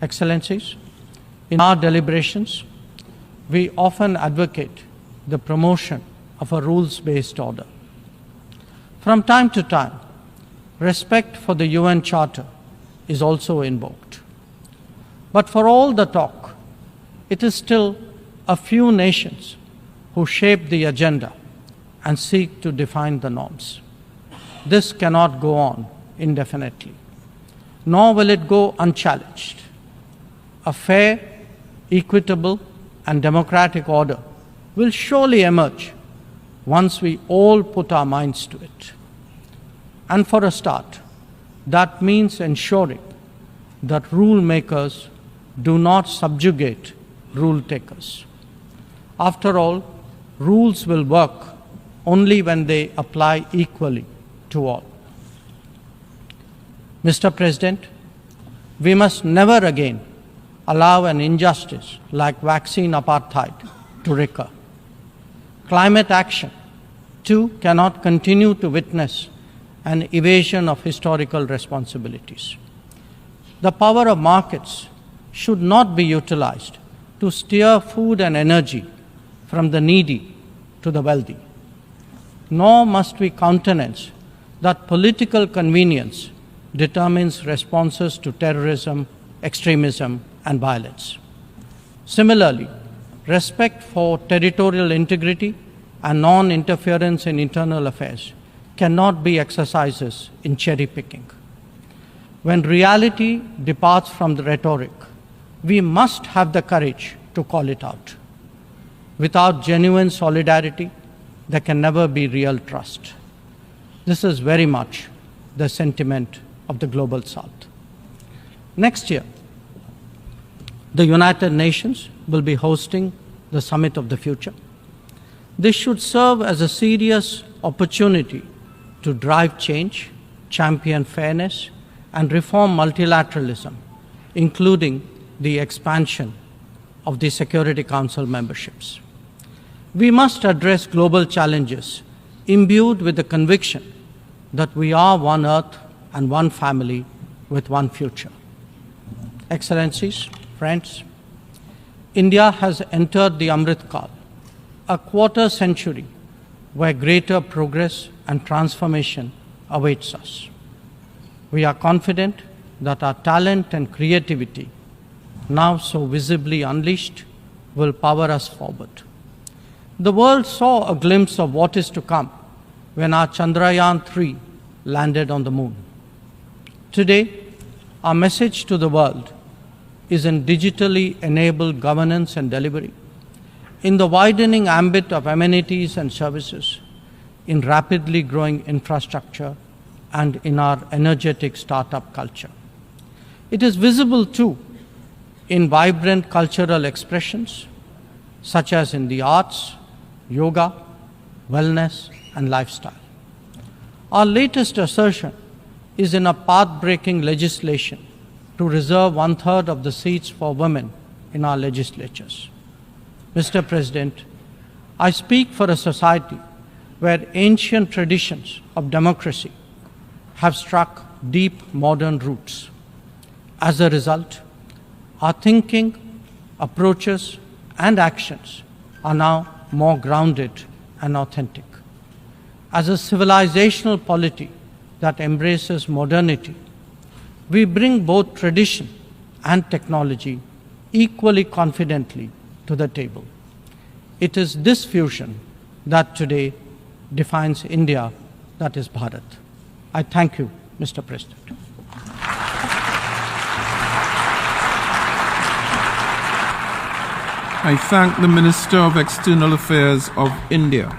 Excellencies, in our deliberations, we often advocate the promotion of a rules-based order. From time to time, respect for the UN Charter is also invoked. But for all the talk, it is still a few nations who shape the agenda and seek to define the norms. This cannot go on indefinitely, nor will it go unchallenged. A fair, equitable, and democratic order will surely emerge once we all put our minds to it. And for a start, that means ensuring that rule makers do not subjugate rule takers. After all, rules will work only when they apply equally to all. Mr. President, we must never again allow an injustice like vaccine apartheid to recur. Climate action, too, cannot continue to witness an evasion of historical responsibilities. The power of markets should not be utilized to steer food and energy from the needy to the wealthy. Nor must we countenance that political convenience determines responses to terrorism, extremism, and violence. Similarly, respect for territorial integrity and non-interference in internal affairs cannot be exercises in cherry-picking. When reality departs from the rhetoric, we must have the courage to call it out. Without genuine solidarity, there can never be real trust. This is very much the sentiment of the Global South. Next year, the United Nations will be hosting the Summit of the Future. This should serve as a serious opportunity to drive change, champion fairness, and reform multilateralism, including the expansion of the Security Council memberships. We must address global challenges imbued with the conviction that we are one Earth and one family with one future. Excellencies, friends, India has entered the Amrit Kal, a quarter century where greater progress and transformation awaits us. We are confident that our talent and creativity, now so visibly unleashed, will power us forward. The world saw a glimpse of what is to come when our Chandrayaan-3 landed on the moon. Today, our message to the world is in digitally enabled governance and delivery, in the widening ambit of amenities and services, in rapidly growing infrastructure, and in our energetic startup culture. It is visible too in vibrant cultural expressions, such as in the arts, yoga, wellness, and lifestyle. Our latest assertion is in a path-breaking legislation to reserve 1/3 of the seats for women in our legislatures. Mr. President, I speak for a society where ancient traditions of democracy have struck deep modern roots. As a result, our thinking, approaches, and actions are now more grounded and authentic. As a civilizational polity that embraces modernity, we bring both tradition and technology equally confidently to the table. It is this fusion that today defines India, that is Bharat. I thank you, Mr. President. I thank the Minister of External Affairs of India.